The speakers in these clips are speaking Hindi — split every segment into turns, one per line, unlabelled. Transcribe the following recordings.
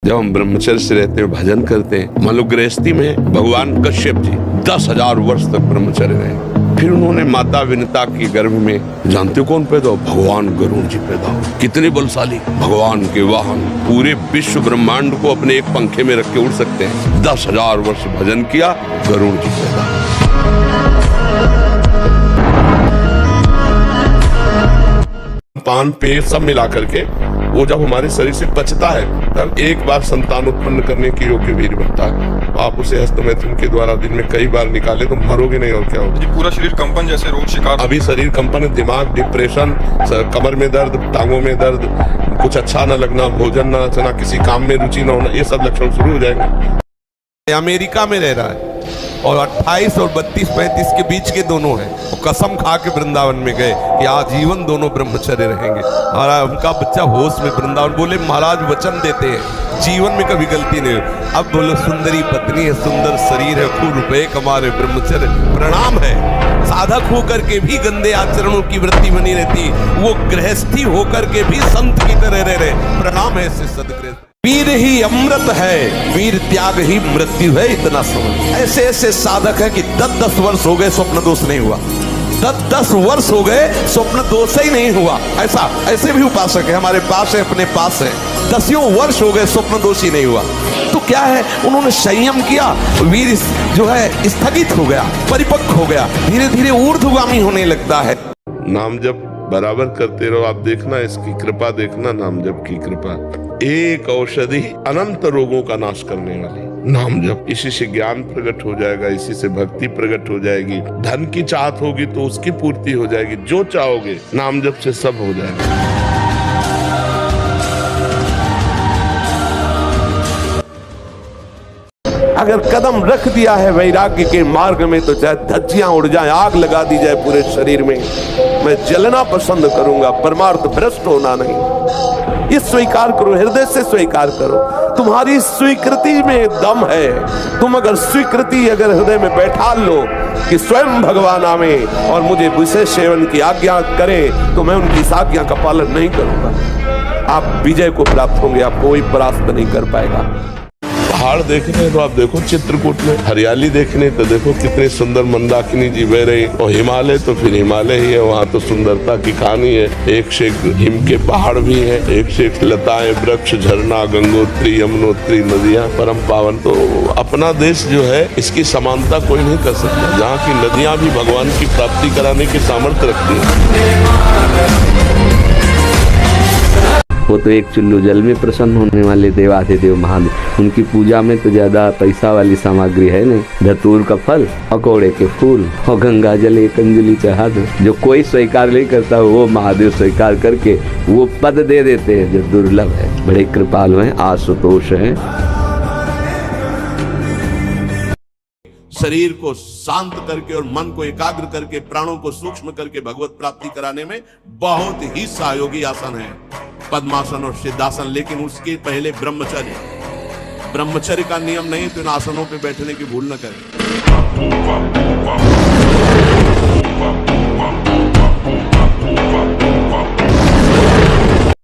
जब हम ब्रह्मचर्य से रहते हैं, भजन करते हैं, मान लो गृहस्थी में भगवान कश्यप जी 10,000 वर्ष तक ब्रह्मचर्य रहे। फिर उन्होंने माता विनता के गर्भ में जानते हो कौन पैदा हो? भगवान गरुड़ जी पैदा हो। कितने बलशाली, भगवान के वाहन, पूरे विश्व ब्रह्मांड को अपने एक पंखे में रख के उड़ सकते हैं। 10,000 वर्ष भजन किया, गरुड़ जी पैदा। पान पेड़ सब मिला करके वो जब हमारे शरीर से पचता है तब एक बार संतान उत्पन्न करने के योग्य वीर बनता है। आप उसे हस्तमैथुन के द्वारा दिन में कई बार निकाले तो मरोगे नहीं, और क्या होगा?
पूरा शरीर कंपन जैसे रोग शिकार।
अभी शरीर कंपन, दिमाग, डिप्रेशन, कमर में दर्द, टांगों में दर्द, कुछ अच्छा न लगना, भोजन न अच्छा, किसी काम में रुचि न होना, ये सब लक्षण शुरू हो जाएंगे। अमेरिका में रह रहा है और 28 और 32-35 के बीच के दोनों हैं। वो कसम खा के वृंदावन में गए कि आजीवन दोनों ब्रह्मचर्य रहेंगे। और उनका बच्चा होश में वृंदावन बोले महाराज वचन देते हैं जीवन में कभी गलती नहीं हो। अब बोलो सुंदरी पत्नी है, सुंदर शरीर है, खूब रुपए कमा रहे, ब्रह्मचर्य प्रणाम है। साधक होकर के भी गंदे आचरणों की वृत्ति बनी रहती, वो गृहस्थी होकर के भी संत की तरह रह रहे, प्रणाम है ऐसे सदगृहस्थ। वीर ही अमृत है, वीर त्याग ही मृत्यु है, इतना समझ। ऐसे ऐसे साधक है कि 10-10 वर्ष हो गए स्वप्न दोष नहीं हुआ, 10-10 वर्ष हो गए स्वप्न दोष ही नहीं हुआ। ऐसे भी उपासक है हमारे पास है, अपने पास है, 10 वर्ष हो गए स्वप्न दोष ही नहीं हुआ। तो क्या है, उन्होंने संयम किया, वीर जो है स्थगित हो गया, परिपक्व हो गया, धीरे धीरे ऊर्ध्वगामी होने लगता है। नाम जप बराबर करते रहो, आप देखना इसकी कृपा, देखना नाम जप की कृपा। एक औषधि अनंत रोगों का नाश करने वाली नाम जप। इसी से ज्ञान प्रकट हो जाएगा, इसी से भक्ति प्रकट हो जाएगी। धन की चाहत होगी तो उसकी पूर्ति हो जाएगी, जो चाहोगे नाम जप से सब हो जाएगा। अगर कदम रख दिया है वैराग्य के मार्ग में तो चाहे धज्जियां उड़ जाए, आग लगा दी जाए पूरे शरीर में, मैं जलना पसंद करूंगा, परमार्थ भ्रष्ट होना नहीं। ये स्वीकार करो, हृदय से स्वीकार करो। तुम्हारी स्वीकृति में दम है। तुम अगर स्वीकृति अगर हृदय में बैठा लो कि स्वयं भगवान आवे और मुझे विशेष सेवन की आज्ञा करें, तो मैं उनकी इस आज्ञा का पालन नहीं करूंगा, आप विजय को प्राप्त होंगे, आप कोई परास्त नहीं कर पाएगा। पहाड़ देखने तो आप देखो चित्रकूट में, हरियाली देखने तो देखो कितने सुंदर मंदाकिनी जी बह रही, और हिमालय तो फिर हिमालय ही है, वहाँ तो सुंदरता की कहानी है। एक से एक हिम के पहाड़ भी हैं, एक से एक लताएं, वृक्ष, झरना, गंगोत्री, यमुनोत्री, नदियाँ, परम पावन। तो अपना देश जो है इसकी समानता कोई नहीं कर सकता, जहाँ की नदियाँ भी भगवान की प्राप्ति कराने की सामर्थ्य रखती है।
वो तो एक चुल्लू जल में प्रसन्न होने वाले देवाधिदेव महादेव, उनकी पूजा में तो ज्यादा पैसा वाली सामग्री है नहीं। धतूर का फल, पकौड़े के फूल और गंगा जल एक अंजलि चढ़ा दो। जो कोई स्वीकार नहीं करता वो महादेव स्वीकार करके वो पद दे देते हैं जो दुर्लभ है। बड़े कृपालु हैं, आशुतोष हैं।
शरीर को शांत करके और मन को एकाग्र करके, प्राणों को सूक्ष्म करके भगवत प्राप्ति कराने में बहुत ही सहयोगी आसन है पद्मासन और सिद्धासन। लेकिन उसके पहले ब्रह्मचर्य का नियम नहीं, तो इन आसनों पे बैठने की भूल न करें।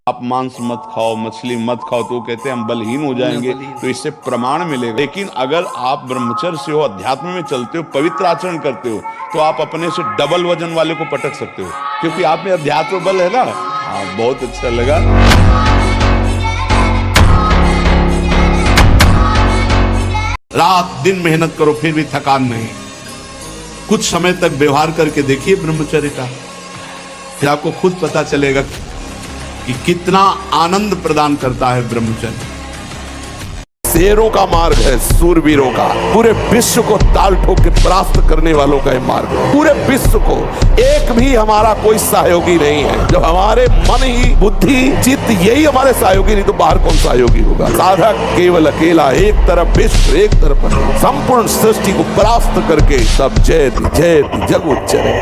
आप मांस मत खाओ, मछली मत खाओ, तो कहते हैं हम बलहीन हो जाएंगे, तो इससे प्रमाण मिलेगा। लेकिन अगर आप ब्रह्मचर्य से हो, अध्यात्म में चलते हो, पवित्र आचरण करते हो, तो आप अपने से डबल वजन वाले को पटक सकते हो, क्योंकि आप में अध्यात्म बल है ना। बहुत अच्छा लगा।
रात दिन मेहनत करो फिर भी थकान नहीं। कुछ समय तक व्यवहार करके देखिए ब्रह्मचर्य का, फिर आपको खुद पता चलेगा कि कितना आनंद प्रदान करता है ब्रह्मचर्य। शेरों का मार्ग है, सूरवीरों का, पूरे विश्व को ताल ठोक के परास्त करने वालों का मार्ग है। पूरे विश्व को, एक भी हमारा कोई सहयोगी नहीं है। जब हमारे मन ही, बुद्धि, चित्त यही हमारे सहयोगी, नहीं तो बाहर कौन सहयोगी होगा। साधक केवल अकेला, एक तरफ विश्व, एक तरफ संपूर्ण सृष्टि को परास्त करके सब जयति जयति जग उच्चरे।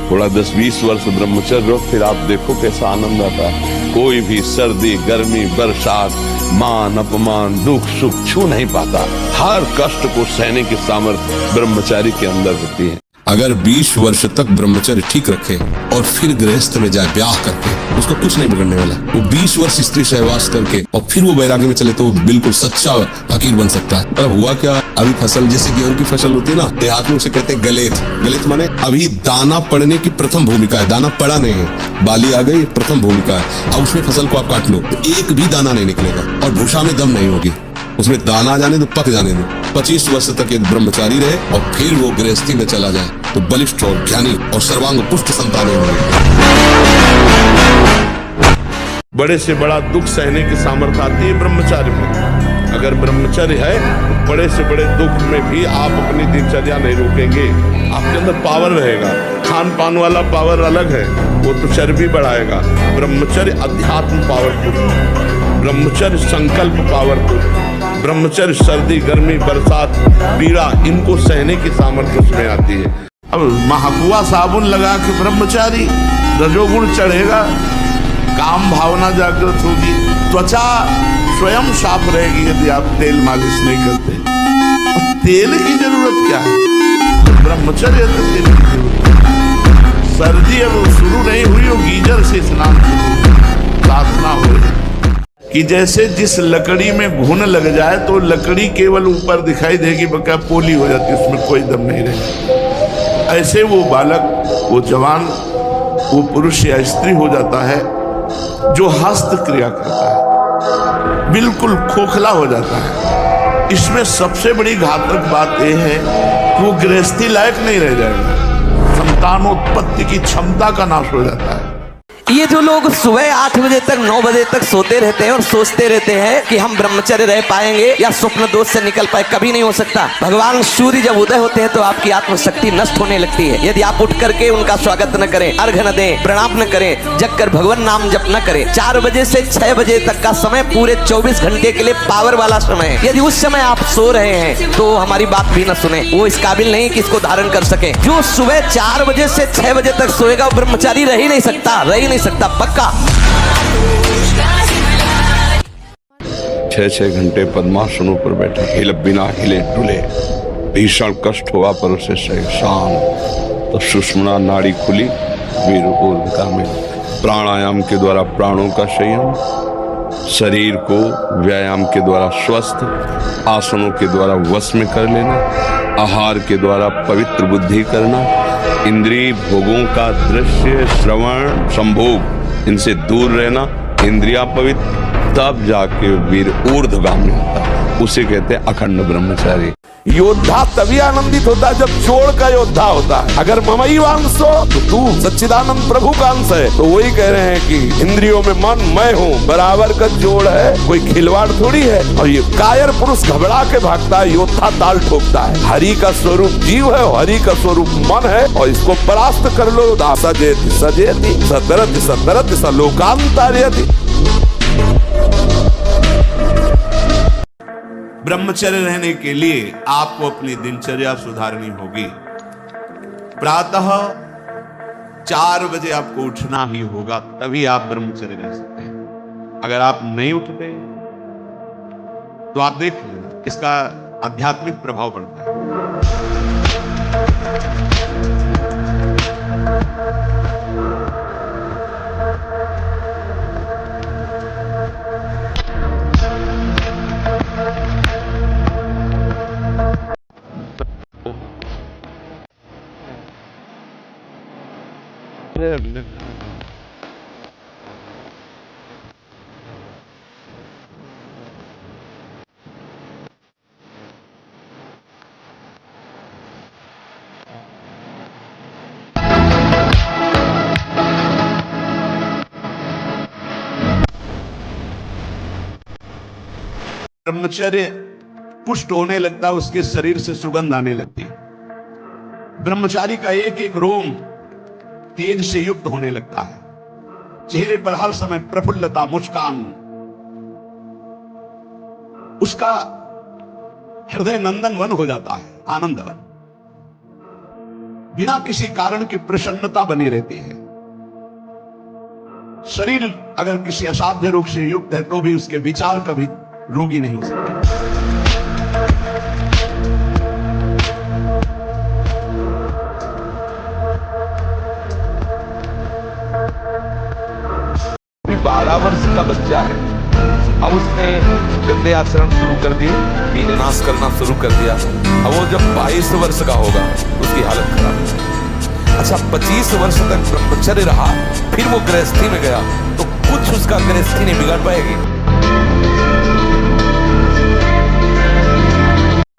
थोड़ा 10-20 वर्ष ब्रह्मचर्य रहो, फिर आप देखो कैसा आनंद आता है। कोई भी सर्दी, गर्मी, बरसात, मान अपमान, दुख सुख छू नहीं पाता। हर कष्ट को सहने की सामर्थ्य ब्रह्मचारी के अंदर होती है।
अगर 20 वर्ष तक ब्रह्मचर्य ठीक रखे और फिर गृहस्थ में जाए ब्याह करके, उसको कुछ नहीं बिगड़ने वाला। वो 20 वर्ष स्त्री सहवास करके और फिर वो वैराग्य में चले तो वो बिल्कुल सच्चा फकीर बन सकता है। पर हुआ क्या, अभी फसल जैसे गेहूं की फसल होती है ना, देहात में उसे कहते हैं गलेत। गलेत माने अभी दाना पड़ने की प्रथम भूमिका है, दाना पड़ा नहीं है, बाली आ गई, प्रथम भूमिका है। अब उसमें फसल को आप काट लो तो एक भी दाना नहीं निकलेगा और भूषा में दम नहीं होगी, उसमें दाना आ जाने दो, पक जाने दो। 25 वर्ष तक एक ब्रह्मचारी रहे और फिर वो गृहस्थी में चला जाए तो बलिष्ठ और ज्ञानी और सर्वांग पुष्ट संतान होंगे।
बड़े से बड़ा दुख सहने की सामर्थ्य आती है ब्रह्मचार्य में। अगर ब्रह्मचर्य है तो बड़े से बड़े दुख में भी आप अपनी दिनचर्या नहीं रोकेंगे, आपके अंदर पावर रहेगा। खान पान वाला पावर अलग है, वो तो चर्बी बढ़ाएगा। ब्रह्मचर्य अध्यात्म पावरफुल, ब्रह्मचर्य संकल्प पावरफुल, ब्रह्मचर्य सर्दी गर्मी बरसात पीड़ा इनको सहने की सामर्थ्य उसमें आती है। अब महाकुआ साबुन लगा के ब्रह्मचारी, रजोगुण चढ़ेगा, काम भावना जागृत होगी, त्वचा स्वयं साफ रहेगी यदि आप तेल मालिश नहीं करते। और तेल की जरूरत क्या है, ब्रह्मचर्य तो तेल की जरूरत है। सर्दी अब शुरू नहीं हुई हो, गीजर से स्नान शुरू, प्रार्थना हो कि जैसे जिस लकड़ी में घुन लग जाए तो लकड़ी केवल ऊपर दिखाई देगी, बका पोली हो जाती है, उसमें कोई दम नहीं रहेगा। ऐसे वो बालक, वो जवान, वो पुरुष या स्त्री हो जाता है जो हस्त क्रिया करता है, बिल्कुल खोखला हो जाता है। इसमें सबसे बड़ी घातक बात यह है कि वो गृहस्थी लायक नहीं रह जाएगा, संतानोत्पत्ति की क्षमता का नाश हो जाता है।
ये जो लोग सुबह 8 बजे तक 9 बजे तक सोते रहते हैं और सोचते रहते हैं कि हम ब्रह्मचर्य रह पाएंगे या स्वप्न दोष से निकल पाए, कभी नहीं हो सकता। भगवान सूर्य जब उदय होते हैं तो आपकी आत्मशक्ति नष्ट होने लगती है। यदि आप उठ करके उनका स्वागत न करें, अर्घ्य न दें, प्रणाम न करें, जग कर भगवान नाम जप न करें, 4 बजे से 6 बजे तक का समय पूरे 24 घंटे के लिए पावर वाला समय है। यदि उस समय आप सो रहे हैं तो हमारी बात भी न सुने, वो इस काबिल नहीं कि इसको धारण कर सके। जो सुबह 4 बजे से 6 बजे तक सोएगा वो ब्रह्मचारी रह ही नहीं सकता, पक्का।
6-6 घंटे पद्मासनों पर बैठे, हिले बिना हिले डुले, भीषण कष्ट हुआ पर उसे शांत, तो सुषुम्ना नाड़ी खुली, वीर ऊर्ध्व का मिल। प्राणायाम के द्वारा प्राणों का संयम, शरीर को व्यायाम के द्वारा स्वस्थ, आसनों के द्वारा वश में कर लेना, आहार के द्वारा पवित्र बुद्धि करना, इंद्रिय भोगों का दृश्य श्रवण संभोग इनसे दूर रहना, इंद्रिया पवित्र, तब जाके वीर ऊर्ध्वगामी होता है। उसे कहते हैं अखंड ब्रह्मचारी।
योद्धा तभी आनंदित होता है जब चोर का योद्धा होता है। अगर ममई वांश हो तो तू सच्चिदानंद प्रभु का अंश है। तो वही कह रहे हैं कि इंद्रियों में मन मैं हूँ, बराबर का जोड़ है, कोई खिलवाड़ थोड़ी है। और ये कायर पुरुष घबरा के भागता है, योद्धा ताल ठोकता है। हरि का स्वरूप जीव है, हरि का स्वरूप मन है, और इसको परास्त कर लो। सजेति सजेति सदरति सदरति सलोकांतर्यति। ब्रह्मचर्य रहने के लिए आपको अपनी दिनचर्या सुधारनी होगी। प्रातः 4 बजे आपको उठना ही होगा, तभी आप ब्रह्मचर्य रह सकते हैं। अगर आप नहीं उठते तो आप देख लेना, इसका आध्यात्मिक प्रभाव पड़ता है। ब्रह्मचर्य पुष्ट होने लगता है, उसके शरीर से सुगंध आने लगती है। ब्रह्मचारी का एक एक रोम तेज से युक्त होने लगता है, चेहरे पर हर समय प्रफुल्लता, मुस्कान, उसका हृदय नंदन वन हो जाता है, आनंद वन। बिना किसी कारण की प्रसन्नता बनी रहती है। शरीर अगर किसी असाध्य रोग से युक्त है तो भी उसके विचार कभी रोगी नहीं हो सकते। 12 वर्ष का बच्चा है, अब उसने गंदे आचरण शुरू कर दिए, दीन नाश करना शुरू कर दिया। अब वो जब 22 वर्ष का होगा उसकी हालत खराब। अच्छा, 25 वर्ष तक ब्रह्मचर्य रहा, फिर वो गृहस्थी में गया तो कुछ उसका गृहस्थी नहीं बिगाड़ पाएगी।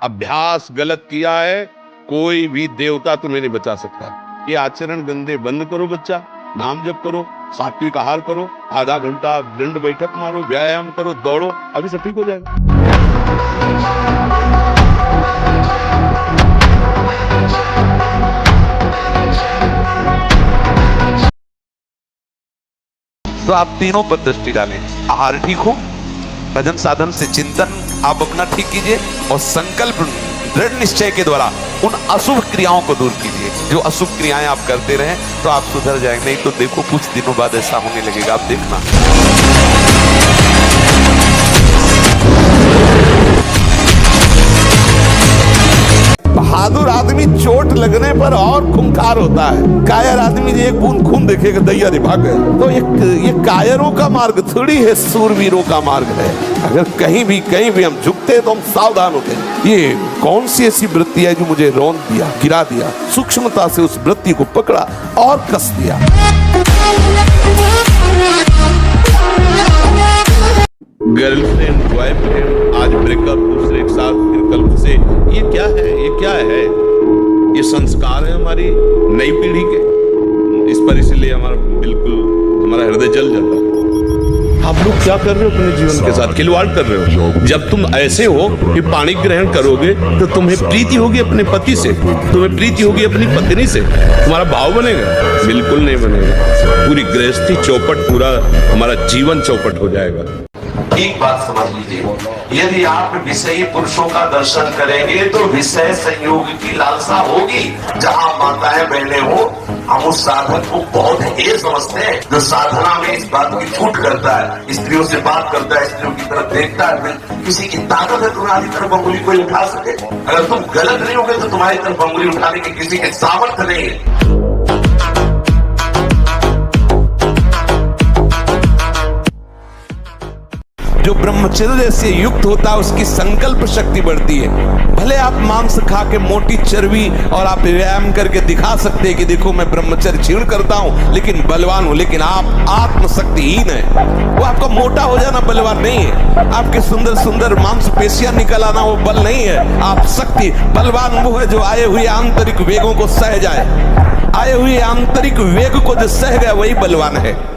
अभ्यास गलत किया है, कोई भी देवता तुम्हें नहीं बचा सकता। ये आचरण गंदे बंद करो बच्चा, नाम जप करो, सात्विक आहार करो, आधा घंटा दंड बैठक मारो, व्यायाम करो, दौड़ो, अभी सब ठीक हो जाएगा।
तो आप तीनों पर दृष्टि डालें। आहार ठीक हो, भजन साधन से चिंतन आप अपना ठीक कीजिए और संकल्प दृढ़ निश्चय के द्वारा उन अशुभ क्रियाओं को दूर कीजिए। जो अशुभ क्रियाएं आप करते रहें तो आप सुधर जाएंगे, नहीं तो देखो कुछ दिनों बाद ऐसा होने लगेगा, आप देखना। बहादुर आदमी चोट लगने पर और खूंखार होता है, कायर आदमी एक बूंद खून देखेगा दैया रे भाग गए। तो ये कायरों का मार्ग थोड़ी है, सूरवीरों का मार्ग है। अगर कहीं भी हम झुकते हैं तो हम सावधान होते हैं। ये कौन सी ऐसी वृत्ति है जो मुझे रौंद दिया, गिरा दिया? सूक्ष्मता से उस वृत्ति को पकड़ा और कस दिया।
गर्लफ्रेंड बॉयफ्रेंड, आज ब्रेकअप, दूसरे के साथ, फिर कल से, ये क्या है? ये क्या है? ये संस्कार है हमारी नई पीढ़ी के। इस पर इसलिए हमारा हृदय जल जाता है। आप लोग क्या कर रहे हो अपने जीवन के साथ? खिलवाड़ कर रहे हो। जब तुम ऐसे हो कि पानी ग्रहण करोगे तो तुम्हें प्रीति होगी अपने पति से, तुम्हें प्रीति होगी अपनी पत्नी से, तुम्हारा भाव बनेगा? बिल्कुल नहीं बनेगा। पूरी गृहस्थी चौपट, पूरा हमारा जीवन चौपट हो जाएगा।
एक बात समझ लीजिए, यदि आप विषयी पुरुषों का दर्शन करेंगे तो विषय संयोग की लालसा होगी। जहां माताएं बहनें हो, हम उस साधक को बहुत हेय समझते हैं जो साधना में इस बात की छूट करता है, स्त्रियों से बात करता है, स्त्रियों की तरफ देखता है। किसी की ताकत है तुम्हारी तरफ अंगुली कोई उठा सके? अगर तुम गलत नहीं होगे तो तुम्हारी तरफ अंगुली उठाने की किसी के सामर्थ्य नहीं है।
जो ब्रह्मचर्य से युक्त होता है उसकी संकल्प शक्ति बढ़ती है। भले आप मांस खा के मोटी चर्बी और आप व्यायाम करके दिखा सकते हैं कि देखो मैं ब्रह्मचर्य क्षीण करता हूं लेकिन बलवान हूं, लेकिन आप आत्मशक्तिहीन है। वो आपका मोटा हो जाना बलवान नहीं है, आपके सुंदर सुंदर मांसपेशियां निकल आना वो बल नहीं है। आप शक्ति बलवान वो है जो आए हुए आंतरिक वेगों को सह जाए। आए हुए आंतरिक वेग को जो सह गया वही बलवान है।